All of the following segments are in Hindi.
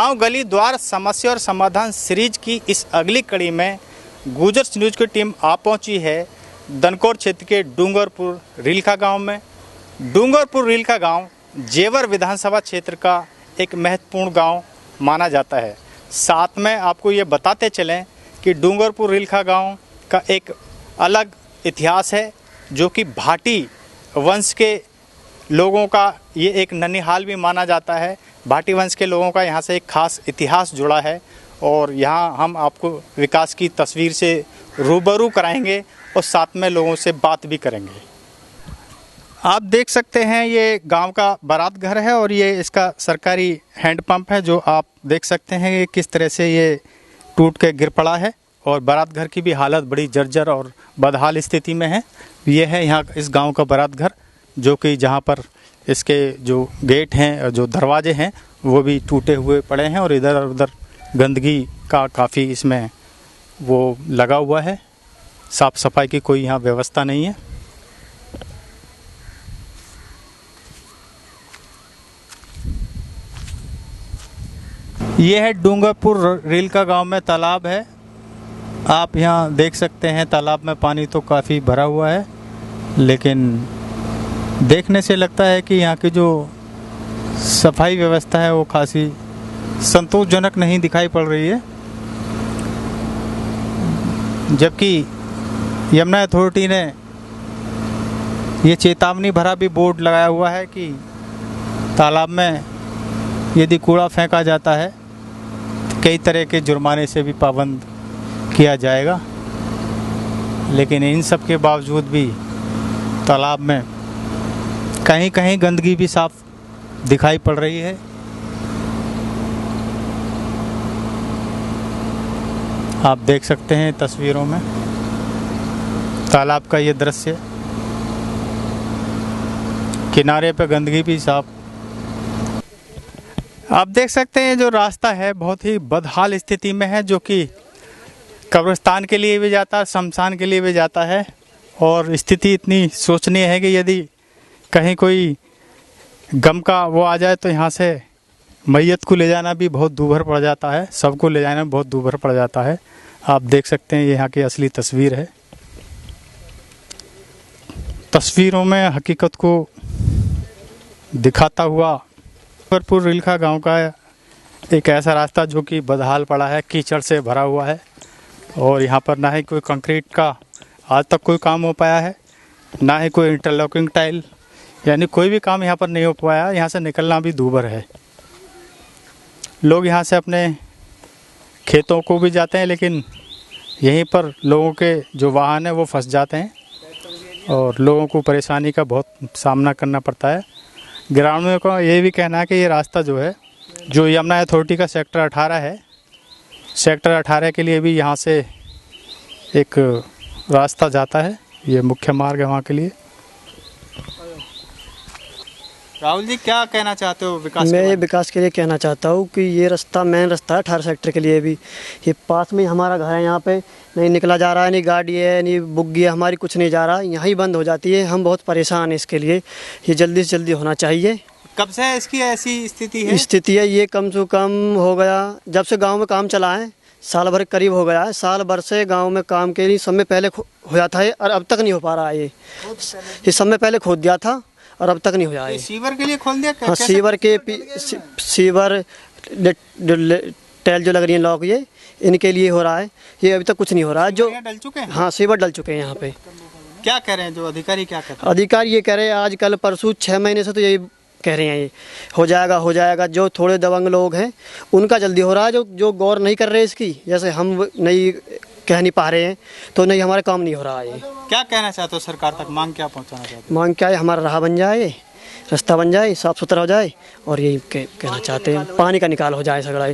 गांव गली द्वार समस्या और समाधान सीरीज की इस अगली कड़ी में गुजर्स न्यूज की टीम आ पहुंची है दनकौर क्षेत्र के डूंगरपुर रीलखा गांव में। डूंगरपुर रीलखा गांव जेवर विधानसभा क्षेत्र का एक महत्वपूर्ण गांव माना जाता है। साथ में आपको ये बताते चलें कि डूंगरपुर रीलखा गांव का एक अलग इतिहास है, जो कि भाटी वंश के लोगों का ये एक ननिहाल भी माना जाता है। भाटी वंश के लोगों का यहाँ से एक खास इतिहास जुड़ा है और यहाँ हम आपको विकास की तस्वीर से रूबरू कराएंगे और साथ में लोगों से बात भी करेंगे। आप देख सकते हैं ये गांव का बारात घर है और ये इसका सरकारी हैंडपंप है, जो आप देख सकते हैं कि किस तरह से ये टूट के गिर पड़ा है और बारात घर की भी हालत बड़ी जर्जर और बदहाल स्थिति में है। ये है यहाँ इस गांव का बारात घर, जो कि जहाँ पर इसके जो गेट हैं और जो दरवाजे हैं वो भी टूटे हुए पड़े हैं और इधर उधर गंदगी का काफ़ी इसमें वो लगा हुआ है। साफ़ सफाई की कोई यहाँ व्यवस्था नहीं है। ये है डूंगरपुर रीलखा गांव में तालाब है। आप यहाँ देख सकते हैं तालाब में पानी तो काफ़ी भरा हुआ है, लेकिन देखने से लगता है कि यहाँ की जो सफाई व्यवस्था है वो खासी संतोषजनक नहीं दिखाई पड़ रही है। जबकि यमुना अथॉरिटी ने ये चेतावनी भरा भी बोर्ड लगाया हुआ है कि तालाब में यदि कूड़ा फेंका जाता है तो कई तरह के जुर्माने से भी पाबंद किया जाएगा। लेकिन इन सब के बावजूद भी तालाब में कहीं कहीं गंदगी भी साफ दिखाई पड़ रही है। आप देख सकते हैं तस्वीरों में तालाब का ये दृश्य, किनारे पे गंदगी भी साफ। आप देख सकते हैं जो रास्ता है बहुत ही बदहाल स्थिति में है, जो कि कब्रिस्तान के लिए भी जाता है, शमशान के लिए भी जाता है। और स्थिति इतनी सोचनीय है कि यदि कहीं कोई गम का वो आ जाए तो यहाँ से मैयत को ले जाना भी बहुत दूभर पड़ जाता है, सबको ले जाना बहुत दूभर पड़ जाता है। आप देख सकते हैं ये यहाँ की असली तस्वीर है। तस्वीरों में हकीकत को दिखाता हुआ डूंगरपुर रीलखा गांव का एक ऐसा रास्ता जो कि बदहाल पड़ा है, कीचड़ से भरा हुआ है और यहाँ पर ना ही कोई कंक्रीट का आज तक कोई काम हो पाया है, ना ही कोई इंटरलॉकिंग टाइल, यानी कोई भी काम यहाँ पर नहीं हो पाया। यहाँ से निकलना भी दूभर है। लोग यहाँ से अपने खेतों को भी जाते हैं, लेकिन यहीं पर लोगों के जो वाहन है वो फंस जाते हैं और लोगों को परेशानी का बहुत सामना करना पड़ता है। ग्रामीणों का ये भी कहना है कि ये रास्ता जो है, जो यमुना अथॉरिटी का सेक्टर 18 है, सेक्टर 18 के लिए भी यहाँ से एक रास्ता जाता है, ये मुख्य मार्ग है वहाँ के लिए। राहुल जी, क्या कहना चाहते हो विकास? मैं विकास के लिए कहना चाहता हूँ कि ये रास्ता मेन रास्ता है 18 सेक्टर के लिए भी। ये पास में हमारा घर है, यहाँ पे नहीं निकला जा रहा है, नहीं गाड़ी है, नहीं बुग्गी है हमारी, कुछ नहीं जा रहा, यहाँ ही बंद हो जाती है। हम बहुत परेशान हैं इसके लिए। ये जल्दी से जल्दी होना चाहिए। कब से इसकी ऐसी स्थिति है? स्थिति है ये कम से कम हो गया जब से गाँव में काम चला है, साल भर करीब हो गया है। साल भर से गाँव में काम के लिए समय पहले हो जाता है और अब तक नहीं हो पा रहा है। ये समय पहले खोद दिया था और अब तक नहीं हो रहा है। सीवर के लिए खोल दिया? हाँ, सीवर के सीवर टैल जो लग रही है लॉक, ये इनके लिए हो रहा है। ये अभी तक कुछ नहीं हो रहा है। जो डल चुके हैं? हाँ, सीवर डल चुके हैं यहाँ पे। क्या कह रहे हैं जो अधिकारी? क्या कह रहे हैं अधिकारी? ये कह रहे हैं आज कल परसों 6 महीने से तो यही कह रहे हैं ये हो जाएगा हो जाएगा। जो थोड़े दबंग लोग हैं उनका जल्दी हो रहा है, जो गौर नहीं कर रहे इसकी, जैसे हम नहीं कह नहीं पा रहे हैं तो नहीं हमारा काम नहीं हो रहा है। क्या कहना चाहते हो सरकार तक? मांग क्या पहुंचाना चाहते हो? मांग क्या है, हमारा राह बन जाए, रास्ता बन जाए, साफ सुथरा हो जाए और यही कहना चाहते हैं, पानी का निकाल हो जाए सगड़ा।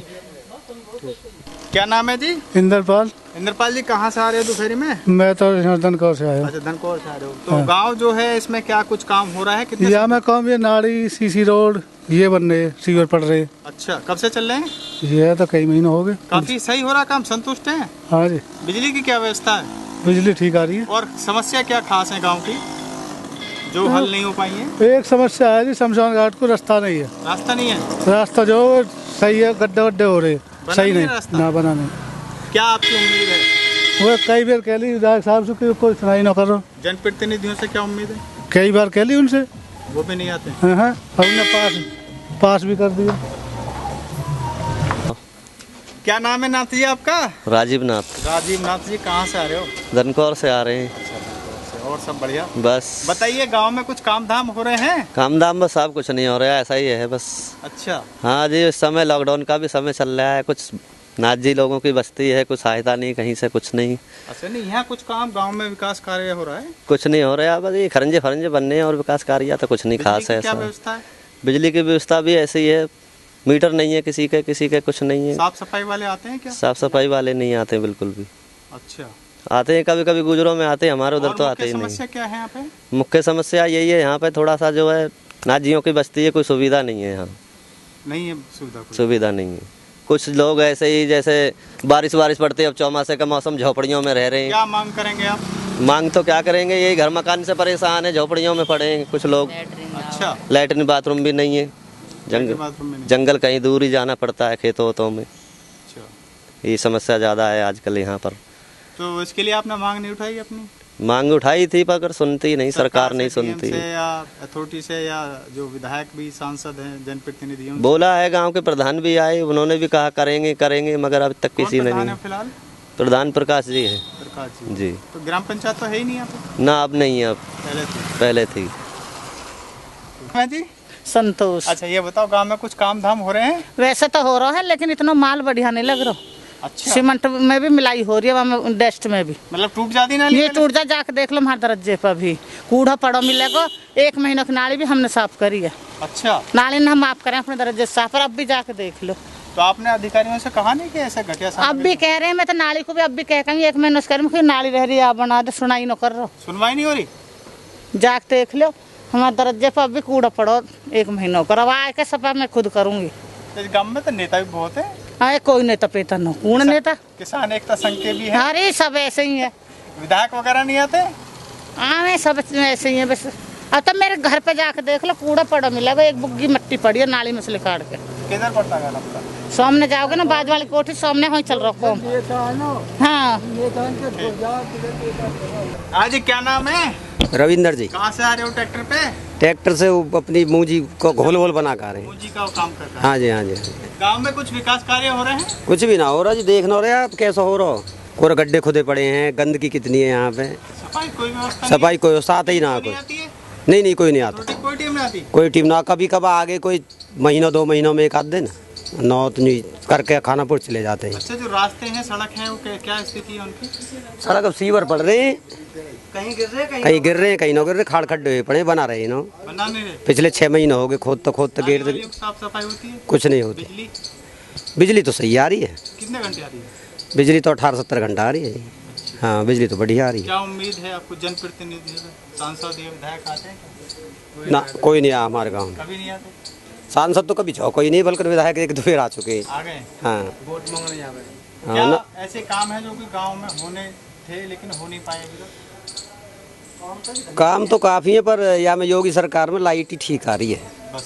क्या नाम है जी? इंद्रपाल। इंद्रपाल जी, कहाँ से आ रहे हो दोपहरी में? मैं तो दनकौर से आया हूँ। अच्छा, दनकौर से आ रहे हो। तो गांव जो है इसमें क्या कुछ काम हो रहा है? कितने यहाँ में काम, ये नाड़ी सीसी रोड ये बन रहे, सीवर पड़ रहे। अच्छा, कब से चल रहे हैं? ये तो कई महीने हो गए। काफी सही हो रहा काम, संतुष्ट हैं? हाँ जी। बिजली की क्या व्यवस्था है? बिजली ठीक आ रही है। और समस्या क्या खास है गाँव की जो हल नहीं हो पाई है? एक समस्या है जी, शमशान घाट को रास्ता नहीं है। रास्ता नहीं है? रास्ता जो सही है, गड्ढे वड्ढे हो रहे बना सही नहीं नहीं रास्ता? ना बना नहीं। क्या आपकी उम्मीद है? वो कई बार कह ली विधायक साहब से कि कोई सुनाई ना करो, जनप्रतिनिधियों से क्या उम्मीद है? कई बार कह ली उनसे, वो भी नहीं आते। हाँ, और उन्हें पास भी कर दिया। क्या नाम है नाथ जी आपका? राजीव नाथ। राजीव नाथ जी, कहाँ से आ रहे हो? धनकौर से आ रहे हैं। और सब बढ़िया? बस बताइए, गांव में कुछ काम धाम हो रहे हैं? काम दाम बस सब कुछ नहीं हो रहा है, ऐसा ही है बस। अच्छा। हाँ जी, इस समय लॉकडाउन का भी समय चल रहा है, कुछ नाथ जी लोगों की बस्ती है, कुछ सहायता नहीं कहीं से, कुछ नहीं। अच्छा, नहीं यहाँ कुछ काम गांव में विकास कार्य हो रहा है? कुछ नहीं हो रहा है, बस ये खरंजे फरंजे बनने हैं और विकास कार्य तो कुछ नहीं बिजली खास की है क्या ऐसा। व्यवस्था है? बिजली की व्यवस्था भी ऐसी ही है, मीटर नहीं है किसी के कुछ नहीं है। साफ सफाई वाले आते हैं क्या? साफ सफाई वाले नहीं आते बिल्कुल भी। अच्छा। आते हैं कभी कभी गुजरों में आते हैं, हमारे उधर और तो मुख्य आते ही नहीं। समस्या क्या है यहाँ पे? मुख्य समस्या यही है, यहाँ पे थोड़ा सा जो है नाजियों की बस्ती है, कोई सुविधा नहीं है यहाँ, नहीं है सुविधा कोई? सुविधा नहीं है। कुछ लोग ऐसे ही जैसे बारिश पड़ती है, अब चौमासे का मौसम, झोपड़ियों में रह रहे हैं। क्या मांग करेंगे आप? मांग तो क्या करेंगे, यही घर मकान से परेशान है, झोपड़ियों में पड़े हैं कुछ लोग। अच्छा। लैट्रिन बाथरूम भी नहीं है, बाथरूम में नहीं? जंगल कहीं दूर ही जाना पड़ता है खेतों वोतों में। अच्छा। ये समस्या ज़्यादा है आजकल यहाँ पर। तो इसके लिए आपने मांग नहीं उठाई अपनी? मांग उठाई थी पर सुनती नहीं, सरकार नहीं से, DM सुनती। से या अथॉरिटी से या जो विधायक भी सांसद हैं, जनप्रतिनिधियों से? बोला है, गांव के प्रधान भी आए, उन्होंने भी कहा करेंगे मगर अब तक कौन किसी ने प्रधान नहीं। है फिलहाल? प्रधान प्रकाश जी है। प्रकाश जी। जी। तो ग्राम पंचायत तो है ही नहीं यहाँ पे? ना अब नहीं है, अब पहले थी। पहले थी। मैं जी, संतोष। अच्छा ये बताओ, गांव में कुछ काम धाम हो रहे हैं? वैसे तो हो रहा है लेकिन इतना माल बढ़िया नहीं लग रहा। अच्छा। सीमेंट में भी मिलाई हो रही है, वहाँ डस्ट में भी। मतलब टूट जाती ना? ये टूट जाके देख लो हमारे दरज्जे पर भी कूड़ा पड़ा मिलेगा। 1 महीना की नाली भी हमने साफ करी है। अच्छा। नाली ने हम माफ करें अपने दरज्जे साफ, पर अब भी जाके देख लो। तो आपने अधिकारियों से कहा नहीं कि ऐसा घटिया अब भी कह रहे हैं, मैं तो नाली को भी अब भी कह कहीं 1 महीना से करें, नाली रह रही है आप बना दे, सुनाई न कर रहा। सुनवाई नहीं हो रही? जाके देख लो हमारे दरज्जे पर अब भी कूड़ा पड़ो 1 महीना कर। अब आके सफा मैं खुद करूँगी। इस गांव में तो नेता भी बहुत है। अरे कोई नेता पेता न, कौन नेता? किसान एकता संघ के भी है। अरे सब ऐसे ही है, विधायक वगैरह नहीं आते? हाँ सब ऐसे ही है बस। अब तो मेरे घर पे जाके देख लो कूड़ा पड़ा मिलेगा, 1 बुग्गी मिट्टी पड़ी है नाली में से काट के। किधर पड़ता है आपका? सामने जाओगे ना, बाज वाली कोठी सामने वहीं चल रहा काम। हाँ। आज क्या नाम है? रविंदर जी। कहाँ से आ रहे हो ट्रैक्टर पे? ट्रैक्टर से वो अपनी मूंजी को घोल घोल बना कर रहे हैं। पूंजी का वो काम कर रहा है। हाँ जी, हाँ जी। गांव में कुछ विकास कार्य हो रहे हैं? कुछ भी ना हो रहा जी, देख ना रहे आप कैसा हो रहा। कोई गड्ढे खुदे पड़े हैं, गंदगी कितनी है यहाँ पे। सफाई कोई व्यवस्था सफाई कोई साथ ही ना नहीं कोई। आती है? नहीं कोई नहीं आता, कोई टीम नहीं आती? कोई टीम ना। कभी कभार आगे कोई महीनों 2 महीनों में 1 आध दिन नौ करके खानापुर चले जाते हैं। अच्छा, जो रास्ते हैं, सड़क है, वो क्या स्थिति है उनकी? सड़क अब सीवर पड़ रहे हैं, कहीं गिर रहे, कहीं गिर रहे हैं, कहीं ना गिर रहे, खाड़ खड्डे हुए पड़े, बना रहे हैं। बना नहीं रहे? पिछले 6 महीने हो गए खोद तो गिर। साफ सफाई होती है? कुछ नहीं होती। बिजली तो सही आ रही है। कितने घंटे आ रही है? बिजली तो 18-70 घंटा आ रही है। हाँ, बिजली तो बढ़िया आ रही है। क्या उम्मीद है आपको? जनप्रतिनिधि सांसद या विधायक आते हैं? ना, कोई नहीं आया हमारे गाँव में। कभी नहीं आते? सांसद तो कभी कोई नहीं, बल्कि विधायक 1-2 बार आ चुके हैं। आ गए? हाँ। वोट मांगने आ गए। हाँ, क्या ना। ऐसे काम है जो कि गांव में होने थे लेकिन हो नहीं पाए अभी तक? काम तो काफ़ी है, पर या में योगी सरकार में लाइट ही ठीक आ रही है,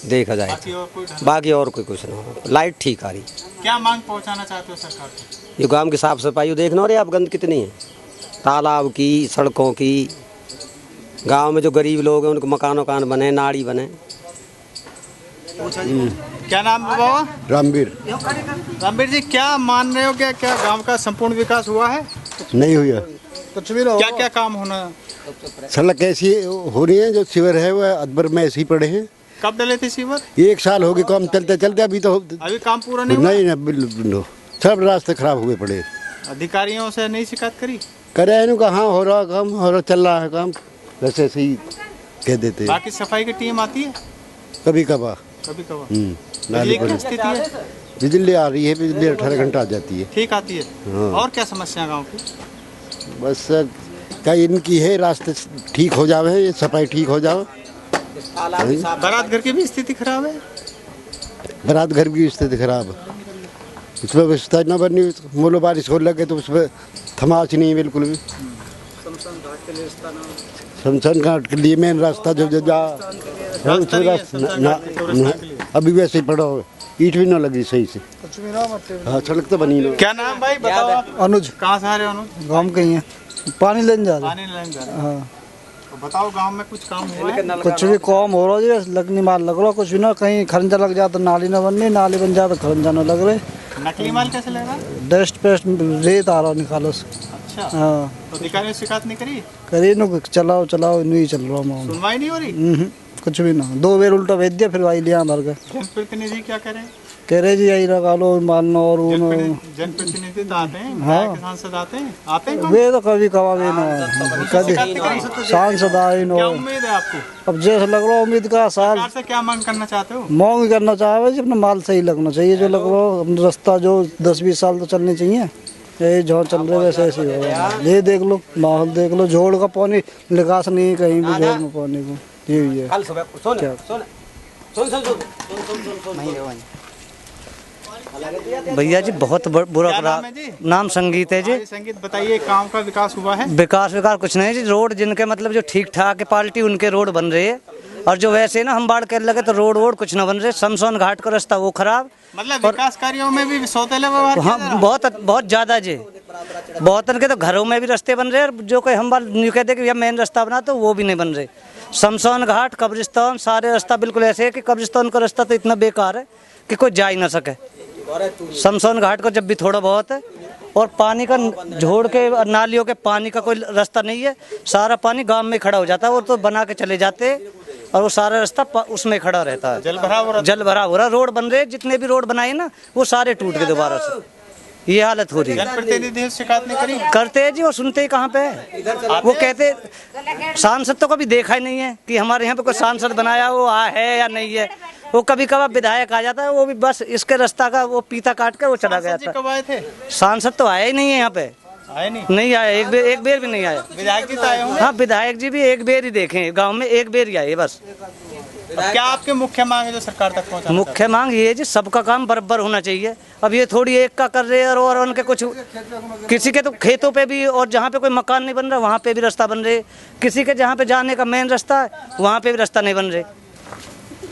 देखा जाए। बाकी और कोई कुछ ना, लाइट ठीक आ रही है। क्या मांग पहुंचाना चाहते हो सरकार को? ये गांव की साफ सफाई देखना हो रही है आप, गंद कितनी है, तालाब की, सड़कों की। गांव में जो गरीब लोग हैं उनको मकान बने, नाड़ी बने। क्या नाम है बाबा? रामवीर। रामवीर जी, क्या मान रहे हो? क्या गांव का संपूर्ण विकास हुआ है? नहीं हुआ कुछ भी क्या क्या काम होना? सड़क ऐसी हो रही है, जो सीवर है वह अदबर में ऐसे ही पड़े हैं। कब डले थे सीवर? 1 साल हो गए काम चलते चलते, अभी तो अभी काम पूरा नहीं हुआ? नहीं, बिल्कुल सब रास्ते खराब हुए पड़े। अधिकारियों से नहीं शिकायत करी? करे इनको, हाँ हो रहा काम, हो रहा, चल रहा है काम, वैसे ऐसे ही कह देते हैं। बाकी सफाई की टीम आती है? कभी कभार। कभी कभार। नाली बिजली की स्थिति है? बिजली आ रही है, बिजली 18 घंटा आ जाती है। ठीक आती है? हाँ। और क्या समस्या गाँव की? बस कई इनकी है, रास्ते ठीक हो जावे, सफाई ठीक हो जाओ। बारात घर की भी स्थिति खराब है? बारात घर की स्थिति खराब है, उसमें व्यवस्था न बनी, मोलो बारिश हो लगे तो उसमें थमाच नहीं है बिल्कुल भी। शमशान घाट के लिए मेन रास्ता जो जा अभी वैसे ही पड़ा हो, ईट भी ना लगी सही से। हाँ, सड़क तो बनी ना। क्या नाम भाई बताओ आप? अनुज कहाँ से आ रहे हो अनुज? गाँव कहीं है, पानी लेने जा रहे पानी लेने जा रहे हो? हाँ। तो बताओ गांव में कुछ काम हुआ है? कुछ भी काम हो रहा है, लगनी माल लग रहा कुछ भी ना, कहीं खरंजा लग जाता नाली ना बननी, नाली बन जाता खरंजा ना लग रहे। नकली माल कैसे लगा? डस्ट पेस्ट रेत आ रहा निकालो से। अच्छा, हाँ तो अधिकारियों से शिकायत नहीं करी? करिए न, चलाओ चलाओ नहीं चल रहा मामला। सुनवाई नहीं हो रही? कुछ भी ना, 2 बेर उल्टा भेज दिया, फिर आई लिया भर गए। जनप्रतिनिधि क्या करें? कह रहे जी यही लगा लो मानना और जनप्रतिनिधि तो आते हैं, हाँ। विधायक सांसद आते हैं कौन? वे तो कभी कवा भी ना कभी सांसद आए क्या ना। उम्मीद है आपको? अब जैसे लग रहा उम्मीद का साल सरकार से क्या मांग करना चाहते हो? मांग करना चाहे जी, अपना माल सही लगना चाहिए, जो लग रहा रास्ता जो 10-20 साल तो चलने चाहिए, ये जो चल रहे वैसे ऐसे ही हो रहा है। ये देख लो माहौल देख लो, झोड़ का पानी निकास नहीं है कहीं भी, झोड़ में पानी को ये भी है। भैया जी बहुत बुरा क्या करा। नाम है जी? नाम संगीत है जी। हाँ, संगीत बताइए, गांव का विकास हुआ है? विकास कुछ नहीं जी, रोड जिनके मतलब जो ठीक ठाक है पार्टी उनके रोड बन रहे हैं, और जो वैसे ना हम बाढ़ कर लगे तो रोड कुछ ना बन रहे। शमशान घाट का रास्ता वो खराब, मतलब विकास कार्यों में भी सौतेले व्यवहार किया जा रहा हाँ है? बहुत ज्यादा जी। बहुत के तो घरों में भी रास्ते बन रहे हैं, और जो कोई हम यूँ कहते कि मेन रास्ता बना तो वो भी नहीं बन रहे। शमशान घाट, कब्रिस्तान, सारे रास्ता बिल्कुल ऐसे है कि कब्रिस्तान का रास्ता तो इतना बेकार है कि कोई जा ही ना सके। शमशान घाट को जब भी थोड़ा बहुत है, और पानी का झोड़ के नालियों के पानी का कोई रास्ता नहीं है, सारा पानी गांव में खड़ा हो जाता है, वो तो बना के चले जाते हैं, और वो सारा रास्ता उसमें खड़ा रहता है। जल भरा हो रहा। रोड बन रहे, जितने भी रोड बनाए ना वो सारे टूट गए दोबारा से, ये हालत हो रही है। जनप्रतिनिधि से शिकायत नहीं करी? करते हैं जी, वो सुनते ही कहाँ पे है। वो कहते सांसद तो कभी देखा ही नहीं है कि हमारे यहाँ पे कोई सांसद बनाया वो है या नहीं है। वो कभी कभार विधायक आ जाता है, वो भी बस इसके रास्ता का वो पीता काट के वो चला गया था। कब आए थे? सांसद तो आए ही नहीं है यहाँ पे, आए नहीं आए, एक बेर भी नहीं आए। विधायक जी तो आए होंगे? हाँ, विधायक जी भी एक बेर ही देखे गांव में, एक बेर ही आए बस। क्या आपके मुख्य मांग है जो सरकार तक पहुंचाना? मुख्य मांग ये है जी, सबका काम बराबर होना चाहिए। अब ये थोड़ी एक का कर रहे हैं, और उनके कुछ किसी के तो खेतों पे भी, और जहाँ पे कोई मकान नहीं बन रहा वहाँ पे भी रास्ता बन रहे, किसी के जहाँ पे जाने का मेन रास्ता है वहाँ पे भी रास्ता नहीं बन रहे।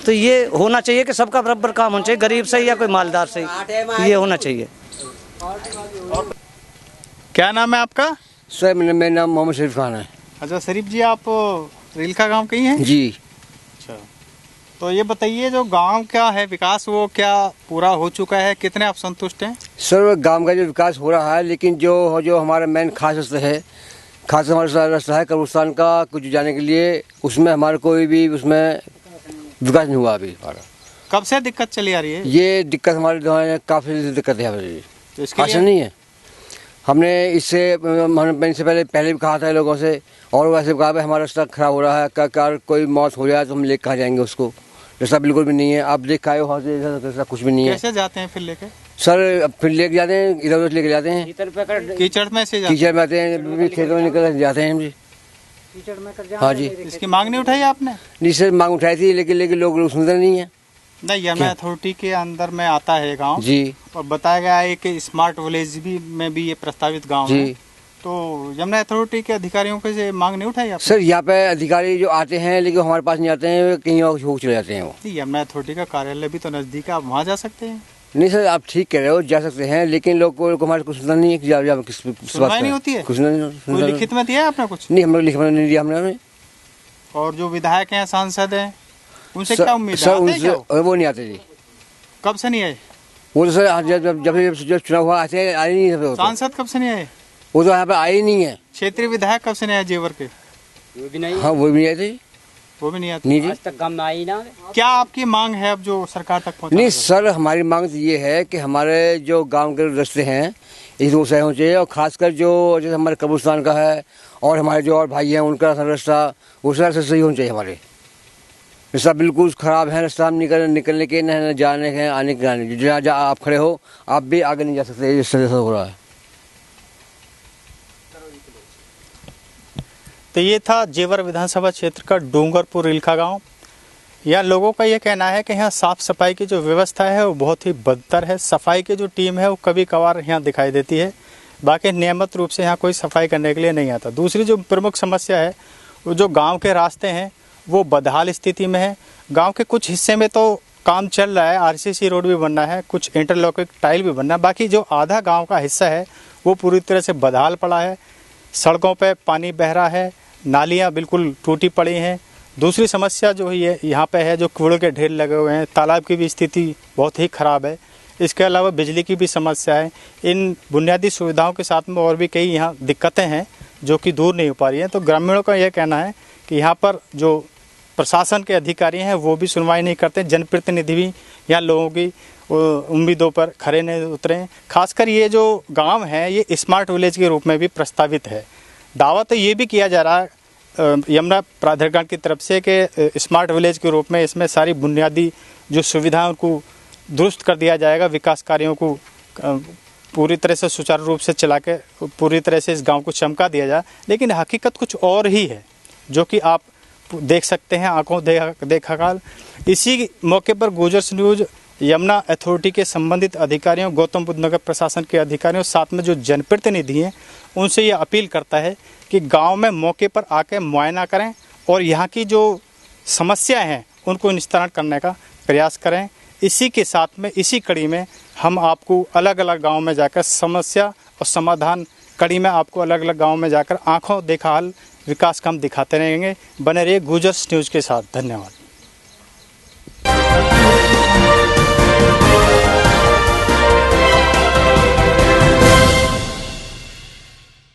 तो ये होना चाहिए कि सबका बराबर काम होना चाहिए, गरीब से या कोई मालदार से, ये होना चाहिए। क्या नाम है आपका? सर मेरा नाम मोहम्मद शरीफ खान है। अच्छा शरीफ जी, आप रिलखा गांव के ही हैं? जी। अच्छा, तो ये बताइए जो गांव का है विकास वो क्या पूरा हो चुका है, कितने आप संतुष्ट हैं? सर गांव का जो विकास हो रहा है, लेकिन जो हमारा मेन खास रास्ता है, खास हमारा रास्ता है कब्रिस्तान का कुछ जाने के लिए, उसमें हमारा कोई भी उसमें विकास नहीं हुआ अभी हमारा। कब से दिक्कत चली आ रही है? ये दिक्कत हमारे काफ़ी दिक्कत है हमारी, तो इसके खास लिए नहीं है। हमने इससे पहले भी कहा था लोगों से, और वैसे कहा हमारा रास्ता खराब हो रहा है, क्या कोई मौत हो जाए तो हम लेकर कहाँ जाएंगे उसको, रास्ता बिल्कुल भी नहीं है। आप देख आए हो रास्ता कुछ भी नहीं है। कैसे जाते हैं फिर लेके? सर फिर लेके जाते हैं, इधर उधर लेके जाते हैं, कीचड़ में से जाते कीचड़ में आते हैं, खेतों में निकल जाते हैं हम जी। हाँ जी। इसकी मांग नहीं उठाई आपने? नहीं सर, मांग उठाई थी, लेकिन लोग सुनते नहीं है। नहीं, यमुना अथॉरिटी के अंदर में आता है गांव जी, और बताया गया है कि स्मार्ट विलेज भी में भी ये प्रस्तावित गांव है। तो यमुना अथॉरिटी के अधिकारियों को से मांग नहीं उठाई आपने? सर यहाँ पे अधिकारी जो आते हैं लेकिन हमारे पास नहीं आते हैं, कहीं और हो चले जाते हैं वो। यमुना अथॉरिटी का कार्यालय भी तो नजदीक है, आप वहाँ जा सकते हैं। नहीं सर, आप ठीक कह रहे हो, जा सकते हैं, लेकिन लोग को हमारे कुछ सुनना नहीं है कि किस बात नहीं होती है? कुछ नहीं, कोई लिखित में दिया है आपने कुछ? नहीं, हम लोग लिखित में नहीं दिया हमने। और जो विधायक हैं, सांसद हैं, उनसे क्या उम्मीद है? सर उनसे वो नहीं आते जी। कब से नहीं आए? वो तो सर जब चुनाव हुआ आए नहीं है। सांसद कब से नहीं आए? वो तो यहाँ पे आए ही नहीं है। क्षेत्रीय विधायक कब से नहीं आए जेवर के? वो भी नहीं। हाँ, वो भी नहीं आए थे। वो भी नहीं आते? नहीं जी, आज तक काम आई ना। क्या आपकी मांग है अब जो सरकार तक पहुँचाना? नहीं सर, हमारी मांग तो ये है कि हमारे जो गांव के रास्ते हैं इस रोड से होना चाहिए, और खासकर जो जैसे हमारे कब्रिस्तान का है और हमारे जो और भाई हैं उनका रास्ता उस रास्ते सही होना चाहिए। हमारे रास्ता बिल्कुल खराब है, रास्ता हम निकलने के न जाने के आने के, जहाँ आप खड़े हो आप भी आगे नहीं जा सकते, इस तरह से हो रहा है। तो ये था जेवर विधानसभा क्षेत्र का डूंगरपुर रिलखा गांव। यहाँ लोगों का ये कहना है कि यहाँ साफ़ सफाई की जो व्यवस्था है वो बहुत ही बदतर है। सफाई की जो टीम है वो कभी कभार यहाँ दिखाई देती है, बाकी नियमित रूप से यहाँ कोई सफाई करने के लिए नहीं आता। दूसरी जो प्रमुख समस्या है वो जो गांव के रास्ते हैं वो बदहाल स्थिति में है। गांव के कुछ हिस्से में तो काम चल रहा है, आरसीसी रोड भी बनना है, कुछ इंटरलॉकिंग टाइल भी बनना है। बाकी जो आधा गांव का हिस्सा है वो पूरी तरह से बदहाल पड़ा है। सड़कों पे पानी बह रहा है, नालियां बिल्कुल टूटी पड़ी हैं। दूसरी समस्या जो है यहाँ पे है, जो कूड़े के ढेर लगे हुए हैं, तालाब की भी स्थिति बहुत ही ख़राब है। इसके अलावा बिजली की भी समस्या है। इन बुनियादी सुविधाओं के साथ में और भी कई यहाँ दिक्कतें हैं जो कि दूर नहीं हो पा रही हैं। तो ग्रामीणों का यह कहना है कि यहाँ पर जो प्रशासन के अधिकारी हैं वो भी सुनवाई नहीं करते, जनप्रतिनिधि भी यहाँ लोगों की उम्मीदों पर खरे नहीं उतरे। खासकर ये जो गांव है ये स्मार्ट विलेज के रूप में भी प्रस्तावित है। दावा तो ये भी किया जा रहा है यमुना प्राधिकरण की तरफ से कि स्मार्ट विलेज के रूप में इसमें सारी बुनियादी जो सुविधाएं उनको दुरुस्त कर दिया जाएगा, विकास कार्यों को पूरी तरह से सुचारू रूप से चला के पूरी तरह से इस गांव को चमका दिया जाए। लेकिन हकीकत कुछ और ही है जो कि आप देख सकते हैं आंखों देखा काल। इसी मौके पर गुजर्स न्यूज़ यमुना अथॉरिटी के संबंधित अधिकारियों, गौतम बुद्ध नगर प्रशासन के अधिकारियों, साथ में जो जनप्रतिनिधि हैं उनसे ये अपील करता है कि गांव में मौके पर आकर मुआयना करें और यहाँ की जो समस्याएं हैं उनको निस्तारण करने का प्रयास करें। इसी के साथ में इसी कड़ी में हम आपको अलग अलग गाँव में जाकर समस्या और समाधान कड़ी में आपको अलग अलग गाँव में जाकर आंखों देखा हाल विकास काम दिखाते रहेंगे। बने रहिए गुजर्स न्यूज़ के साथ। धन्यवाद।